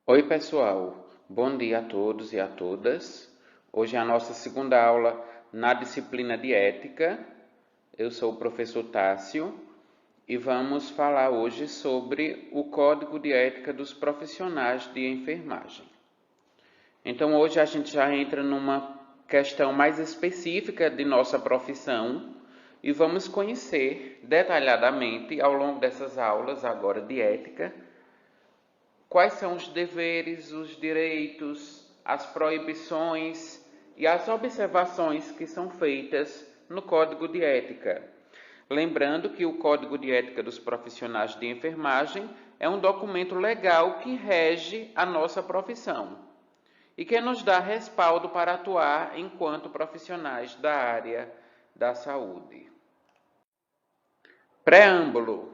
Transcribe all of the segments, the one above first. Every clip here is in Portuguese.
Oi, pessoal. Bom dia a todos e a todas. Hoje é a nossa segunda aula na disciplina de Ética. Eu sou o professor Tássio e vamos falar hoje sobre o Código de Ética dos Profissionais de Enfermagem. Então, hoje a gente já entra numa questão mais específica de nossa profissão e vamos conhecer detalhadamente ao longo dessas aulas agora de ética quais são os deveres, os direitos, as proibições e as observações que são feitas no Código de Ética. Lembrando que o Código de Ética dos Profissionais de Enfermagem é um documento legal que rege a nossa profissão e que nos dá respaldo para atuar enquanto profissionais da área da saúde. Preâmbulo.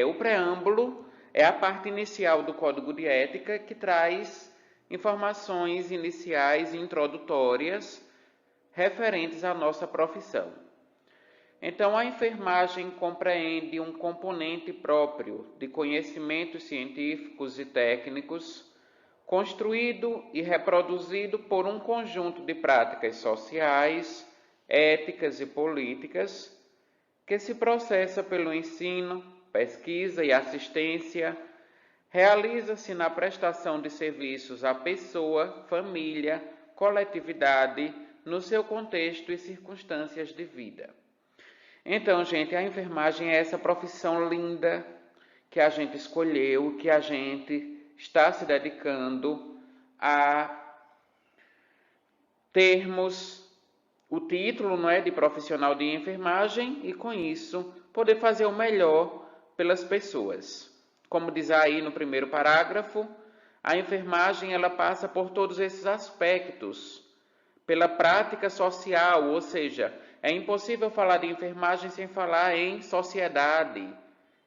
O preâmbulo é a parte inicial do Código de Ética que traz informações iniciais e introdutórias referentes à nossa profissão. Então, a enfermagem compreende um componente próprio de conhecimentos científicos e técnicos, construído e reproduzido por um conjunto de práticas sociais, éticas e políticas, que se processa pelo ensino, pesquisa e assistência, realiza-se na prestação de serviços à pessoa, família, coletividade, no seu contexto e circunstâncias de vida. Então, gente, a enfermagem é essa profissão linda que a gente escolheu, que a gente está se dedicando a termos o título, não é, de profissional de enfermagem e, com isso, poder fazer o melhor pelas pessoas. Como diz aí no primeiro parágrafo, a enfermagem ela passa por todos esses aspectos, pela prática social, ou seja, é impossível falar de enfermagem sem falar em sociedade,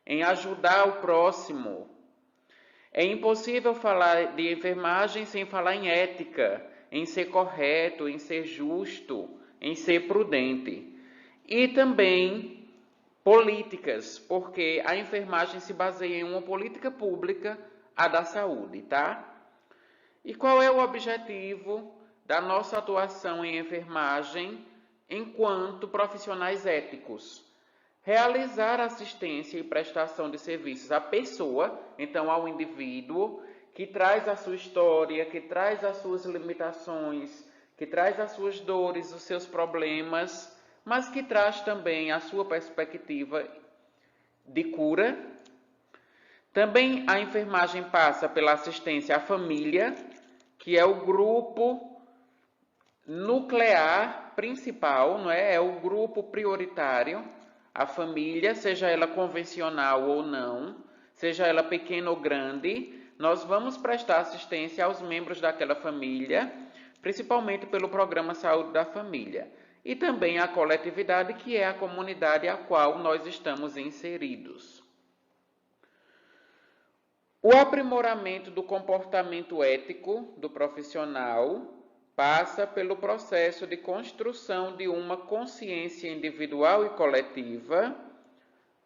em ajudar o próximo. É impossível falar de enfermagem sem falar em ética, em ser correto, em ser justo, em ser prudente. E também políticas, porque a enfermagem se baseia em uma política pública, a da saúde, tá? E qual é o objetivo da nossa atuação em enfermagem enquanto profissionais éticos? Realizar assistência e prestação de serviços à pessoa, então ao indivíduo, que traz a sua história, que traz as suas limitações, que traz as suas dores, os seus problemas, mas que traz também a sua perspectiva de cura. Também a enfermagem passa pela assistência à família, que é o grupo nuclear principal, não é? É o grupo prioritário. A família, seja ela convencional ou não, seja ela pequena ou grande, nós vamos prestar assistência aos membros daquela família, principalmente pelo Programa Saúde da Família, e também à coletividade, que é a comunidade a qual nós estamos inseridos. O aprimoramento do comportamento ético do profissional passa pelo processo de construção de uma consciência individual e coletiva,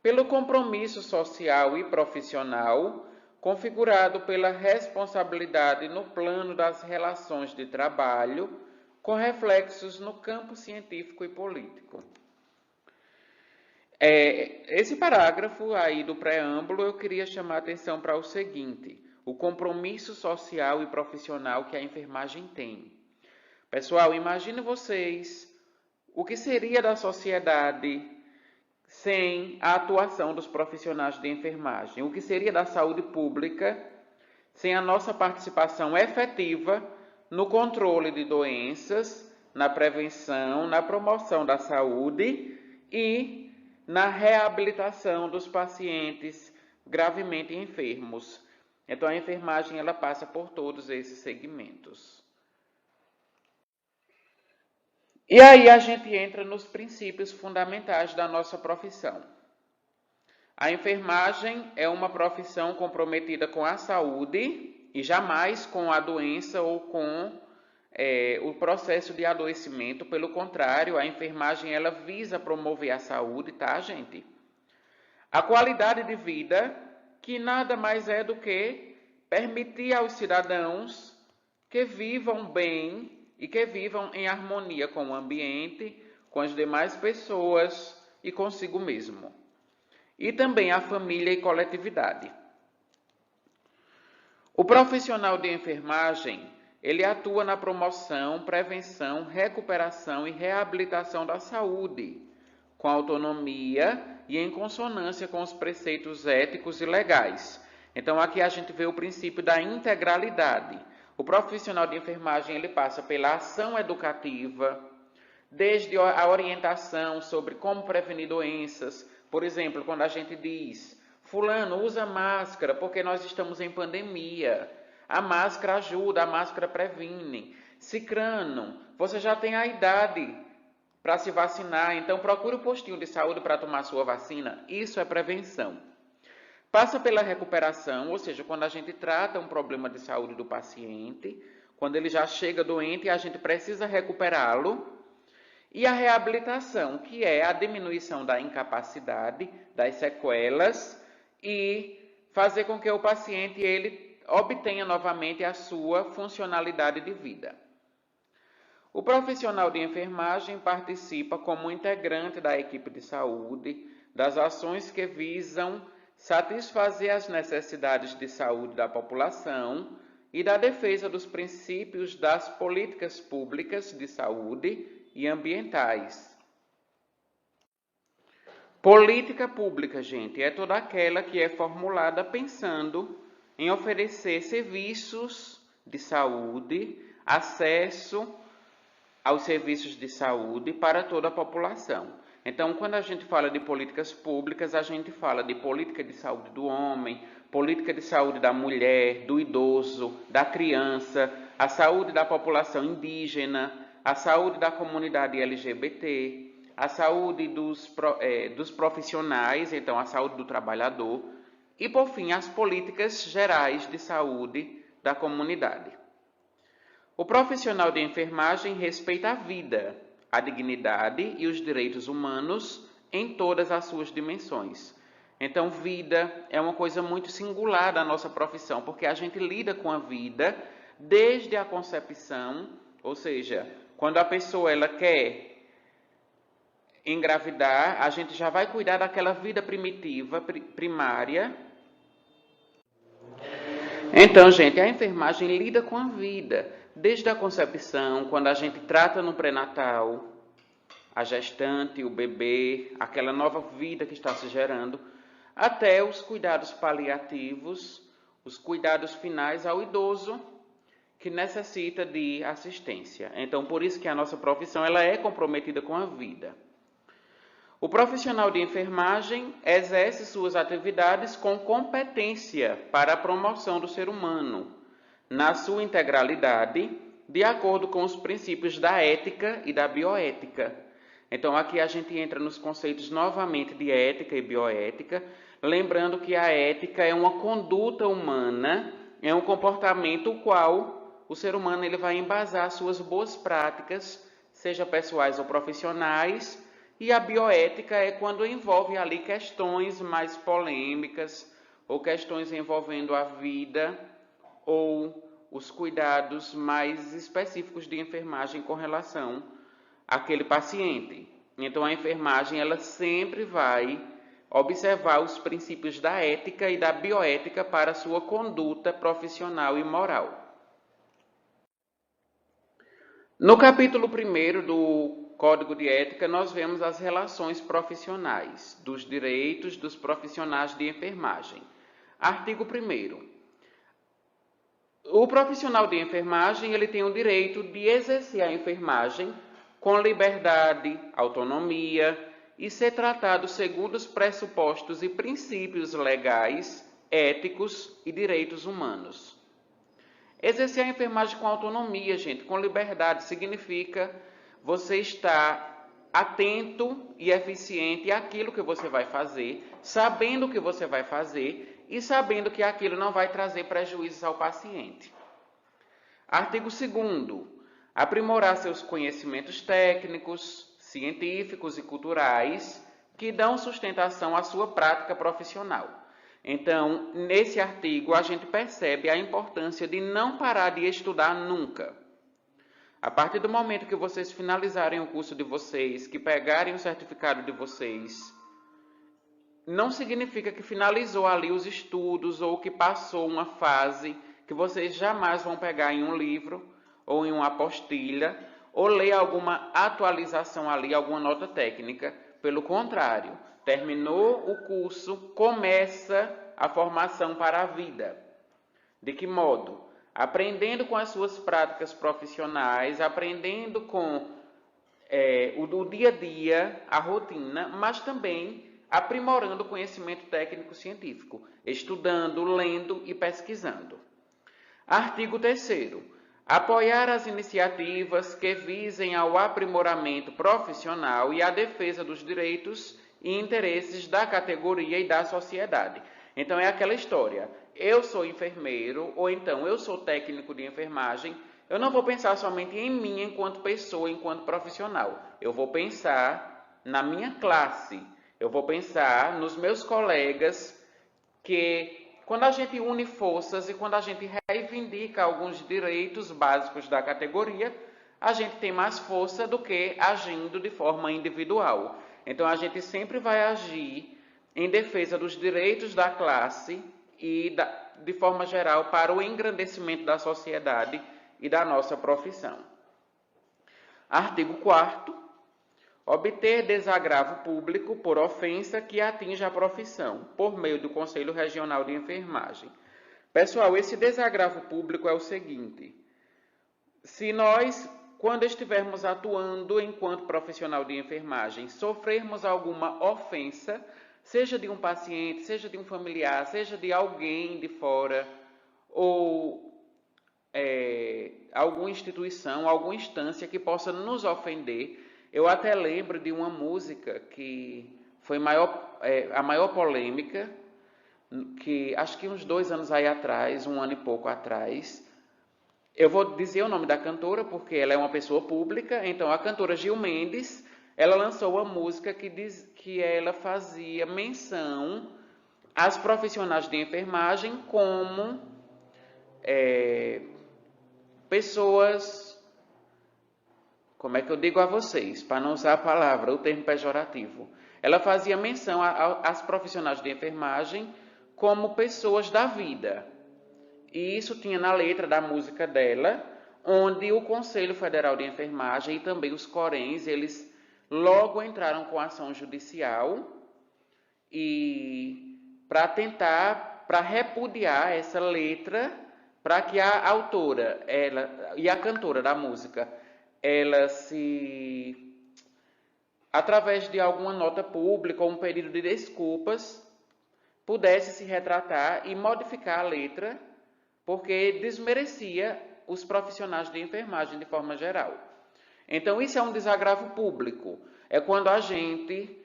pelo compromisso social e profissional, configurado pela responsabilidade no plano das relações de trabalho, com reflexos no campo científico e político. Esse parágrafo aí do preâmbulo, eu queria chamar a atenção para o seguinte: o compromisso social e profissional que a enfermagem tem. Pessoal, imagine vocês o que seria da sociedade sem a atuação dos profissionais de enfermagem, o que seria da saúde pública sem a nossa participação efetiva no controle de doenças, na prevenção, na promoção da saúde e na reabilitação dos pacientes gravemente enfermos. Então, a enfermagem ela passa por todos esses segmentos. E aí a gente entra nos princípios fundamentais da nossa profissão. A enfermagem é uma profissão comprometida com a saúde e jamais com a doença ou com o processo de adoecimento. Pelo contrário, a enfermagem ela visa promover a saúde, tá, gente? A qualidade de vida, que nada mais é do que permitir aos cidadãos que vivam bem e que vivam em harmonia com o ambiente, com as demais pessoas e consigo mesmo. E também a família e coletividade. O profissional de enfermagem, ele atua na promoção, prevenção, recuperação e reabilitação da saúde, com autonomia e em consonância com os preceitos éticos e legais. Então, aqui a gente vê o princípio da integralidade. O profissional de enfermagem, ele passa pela ação educativa, desde a orientação sobre como prevenir doenças. Por exemplo, quando a gente diz, fulano, usa máscara porque nós estamos em pandemia. A máscara ajuda, a máscara previne. Cicrano, você já tem a idade para se vacinar, então procure o postinho de saúde para tomar sua vacina. Isso é prevenção. Passa pela recuperação, ou seja, quando a gente trata um problema de saúde do paciente, quando ele já chega doente e a gente precisa recuperá-lo. E a reabilitação, que é a diminuição da incapacidade, das sequelas e fazer com que o paciente ele obtenha novamente a sua funcionalidade de vida. O profissional de enfermagem participa como integrante da equipe de saúde, das ações que visam satisfazer as necessidades de saúde da população e da defesa dos princípios das políticas públicas de saúde e ambientais. Política pública, gente, é toda aquela que é formulada pensando em oferecer serviços de saúde, acesso aos serviços de saúde para toda a população. Então, quando a gente fala de políticas públicas, a gente fala de política de saúde do homem, política de saúde da mulher, do idoso, da criança, a saúde da população indígena, a saúde da comunidade LGBT, a saúde dos profissionais, então a saúde do trabalhador, e, por fim, as políticas gerais de saúde da comunidade. O profissional de enfermagem respeita a vida, a dignidade e os direitos humanos em todas as suas dimensões. Então, vida é uma coisa muito singular da nossa profissão, porque a gente lida com a vida desde a concepção, ou seja, quando a pessoa ela quer engravidar, a gente já vai cuidar daquela vida primitiva, primária. Então, gente, a enfermagem lida com a vida, desde a concepção, quando a gente trata no pré-natal, a gestante, o bebê, aquela nova vida que está se gerando, até os cuidados paliativos, os cuidados finais ao idoso que necessita de assistência. Então, por isso que a nossa profissão ela é comprometida com a vida. O profissional de enfermagem exerce suas atividades com competência para a promoção do ser humano, na sua integralidade, de acordo com os princípios da ética e da bioética. Então, aqui a gente entra nos conceitos novamente de ética e bioética, lembrando que a ética é uma conduta humana, é um comportamento o qual o ser humano ele vai embasar suas boas práticas, seja pessoais ou profissionais, e a bioética é quando envolve ali questões mais polêmicas ou questões envolvendo a vida ou os cuidados mais específicos de enfermagem com relação àquele paciente. Então, a enfermagem ela sempre vai observar os princípios da ética e da bioética para a sua conduta profissional e moral. No capítulo 1º do Código de Ética, nós vemos as relações profissionais, dos direitos dos profissionais de enfermagem. Artigo 1º. O profissional de enfermagem ele tem o direito de exercer a enfermagem com liberdade, autonomia e ser tratado segundo os pressupostos e princípios legais, éticos e direitos humanos. Exercer a enfermagem com autonomia, gente, com liberdade, significa você estar atento e eficiente àquilo que você vai fazer, sabendo o que você vai fazer e sabendo que aquilo não vai trazer prejuízos ao paciente. Artigo 2º. Aprimorar seus conhecimentos técnicos, científicos e culturais que dão sustentação à sua prática profissional. Então, nesse artigo, a gente percebe a importância de não parar de estudar nunca. A partir do momento que vocês finalizarem o curso de vocês, que pegarem o certificado de vocês, não significa que finalizou ali os estudos ou que passou uma fase que vocês jamais vão pegar em um livro ou em uma apostila ou ler alguma atualização ali, alguma nota técnica. Pelo contrário, terminou o curso, começa a formação para a vida. De que modo? Aprendendo com as suas práticas profissionais, aprendendo com o dia a dia, a rotina, mas também aprimorando o conhecimento técnico-científico, estudando, lendo e pesquisando. Artigo 3º. Apoiar as iniciativas que visem ao aprimoramento profissional e à defesa dos direitos e interesses da categoria e da sociedade. Então é aquela história, eu sou enfermeiro ou então eu sou técnico de enfermagem, eu não vou pensar somente em mim enquanto pessoa, enquanto profissional. Eu vou pensar na minha classe, eu vou pensar nos meus colegas, que quando a gente une forças e quando a gente reivindica alguns direitos básicos da categoria, a gente tem mais força do que agindo de forma individual. Então a gente sempre vai agir em defesa dos direitos da classe e, de forma geral, para o engrandecimento da sociedade e da nossa profissão. Artigo 4º. Obter desagravo público por ofensa que atinja a profissão, por meio do Conselho Regional de Enfermagem. Pessoal, esse desagravo público é o seguinte: se nós, quando estivermos atuando enquanto profissional de enfermagem, sofrermos alguma ofensa, seja de um paciente, seja de um familiar, seja de alguém de fora, ou alguma instituição, alguma instância que possa nos ofender. Eu até lembro de uma música que foi a maior polêmica, que acho que uns 2 anos aí atrás, 1 ano e pouco atrás. Eu vou dizer o nome da cantora porque ela é uma pessoa pública. Então, a cantora Gil Mendes, ela lançou uma música que ela fazia menção às profissionais de enfermagem como pessoas... Como é que eu digo a vocês, para não usar a palavra, o termo pejorativo? Ela fazia menção às profissionais de enfermagem como pessoas da vida. E isso tinha na letra da música dela, onde o Conselho Federal de Enfermagem e também os Corens, eles logo entraram com ação judicial e para repudiar essa letra, para que a autora e a cantora da música, ela através de alguma nota pública ou um pedido de desculpas, pudesse se retratar e modificar a letra, porque desmerecia os profissionais de enfermagem de forma geral. Então, isso é um desagravo público. É quando a gente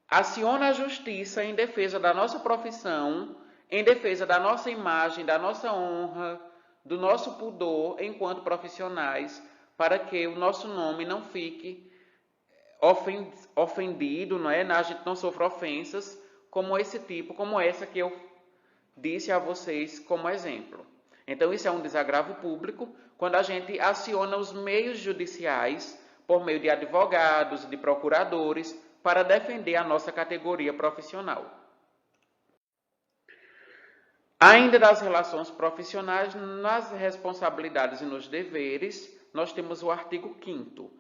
aciona a justiça em defesa da nossa profissão, em defesa da nossa imagem, da nossa honra, do nosso pudor enquanto profissionais, para que o nosso nome não fique ofendido, não é? A gente não sofra ofensas como essa que eu disse a vocês como exemplo. Então, isso é um desagravo público quando a gente aciona os meios judiciais, por meio de advogados, de procuradores, para defender a nossa categoria profissional. Ainda das relações profissionais, nas responsabilidades e nos deveres, nós temos o artigo 5º.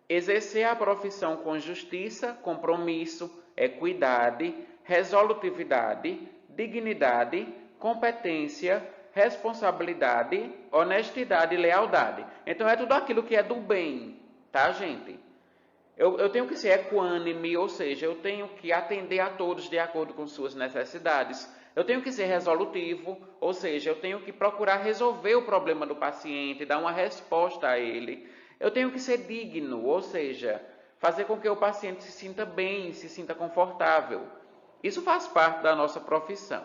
Exercer a profissão com justiça, compromisso, equidade, resolutividade, dignidade, competência, responsabilidade, honestidade e lealdade. Então, é tudo aquilo que é do bem, tá, gente? Eu tenho que ser equânime, ou seja, eu tenho que atender a todos de acordo com suas necessidades. Eu tenho que ser resolutivo, ou seja, eu tenho que procurar resolver o problema do paciente, dar uma resposta a ele. Eu tenho que ser digno, ou seja, fazer com que o paciente se sinta bem, se sinta confortável. Isso faz parte da nossa profissão.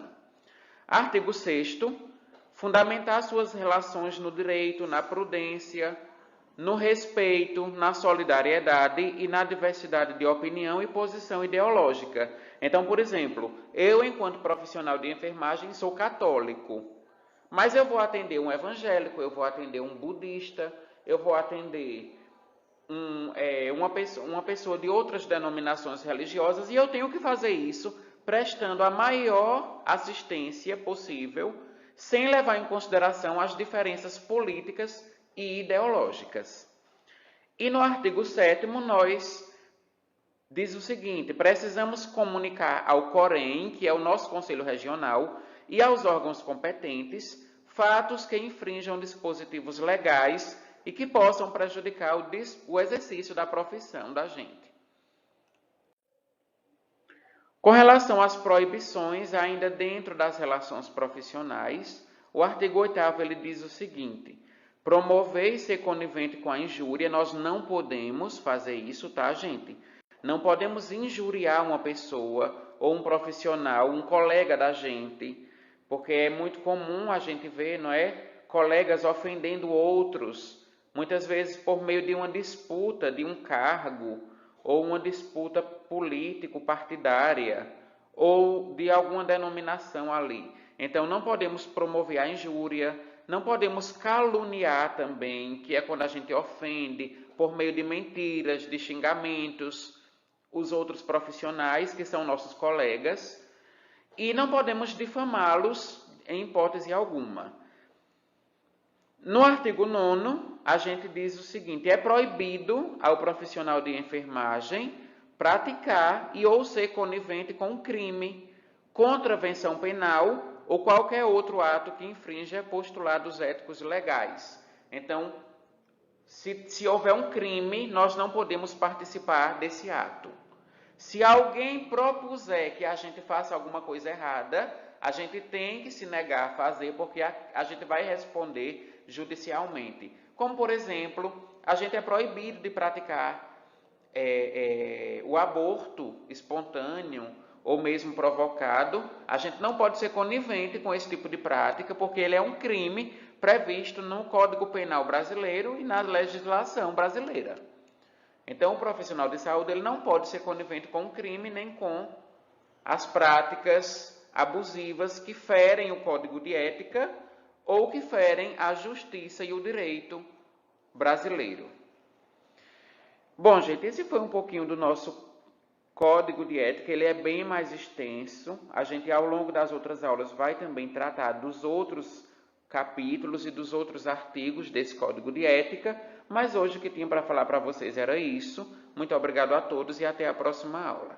Artigo 6º. Fundamentar suas relações no direito, na prudência, no respeito, na solidariedade e na diversidade de opinião e posição ideológica. Então, por exemplo, eu, enquanto profissional de enfermagem, sou católico, mas eu vou atender um evangélico, eu vou atender um budista, eu vou atender uma pessoa de outras denominações religiosas, e eu tenho que fazer isso prestando a maior assistência possível, sem levar em consideração as diferenças políticas e ideológicas. E no artigo 7º, nós diz o seguinte: precisamos comunicar ao COREM, que é o nosso Conselho Regional, e aos órgãos competentes, fatos que infringam dispositivos legais e que possam prejudicar o exercício da profissão da gente. Com relação às proibições, ainda dentro das relações profissionais, o artigo 8º ele diz o seguinte: promover e ser conivente com a injúria, nós não podemos fazer isso, tá, gente? Não podemos injuriar uma pessoa ou um profissional, um colega da gente, porque é muito comum a gente ver, não é, colegas ofendendo outros, muitas vezes por meio de uma disputa de um cargo, ou uma disputa político-partidária, ou de alguma denominação ali. Então, não podemos promover a injúria, não podemos caluniar também, que é quando a gente ofende por meio de mentiras, de xingamentos, os outros profissionais, que são nossos colegas, e não podemos difamá-los em hipótese alguma. No artigo 9º, a gente diz o seguinte: é proibido ao profissional de enfermagem praticar e ou ser conivente com um crime, contravenção penal ou qualquer outro ato que infrinja postulados éticos legais. Então, se houver um crime, nós não podemos participar desse ato. Se alguém propuser que a gente faça alguma coisa errada, a gente tem que se negar a fazer, porque a gente vai responder judicialmente. Como, por exemplo, a gente é proibido de praticar o aborto espontâneo ou mesmo provocado. A gente não pode ser conivente com esse tipo de prática, porque ele é um crime previsto no Código Penal brasileiro e na legislação brasileira. Então, o profissional de saúde ele não pode ser conivente com o crime nem com as práticas abusivas que ferem o Código de Ética ou que ferem a justiça e o direito brasileiro. Bom, gente, esse foi um pouquinho do nosso Código de Ética. Ele é bem mais extenso. A gente, ao longo das outras aulas, vai também tratar dos outros capítulos e dos outros artigos desse Código de Ética, mas hoje o que tinha para falar para vocês era isso. Muito obrigado a todos e até a próxima aula.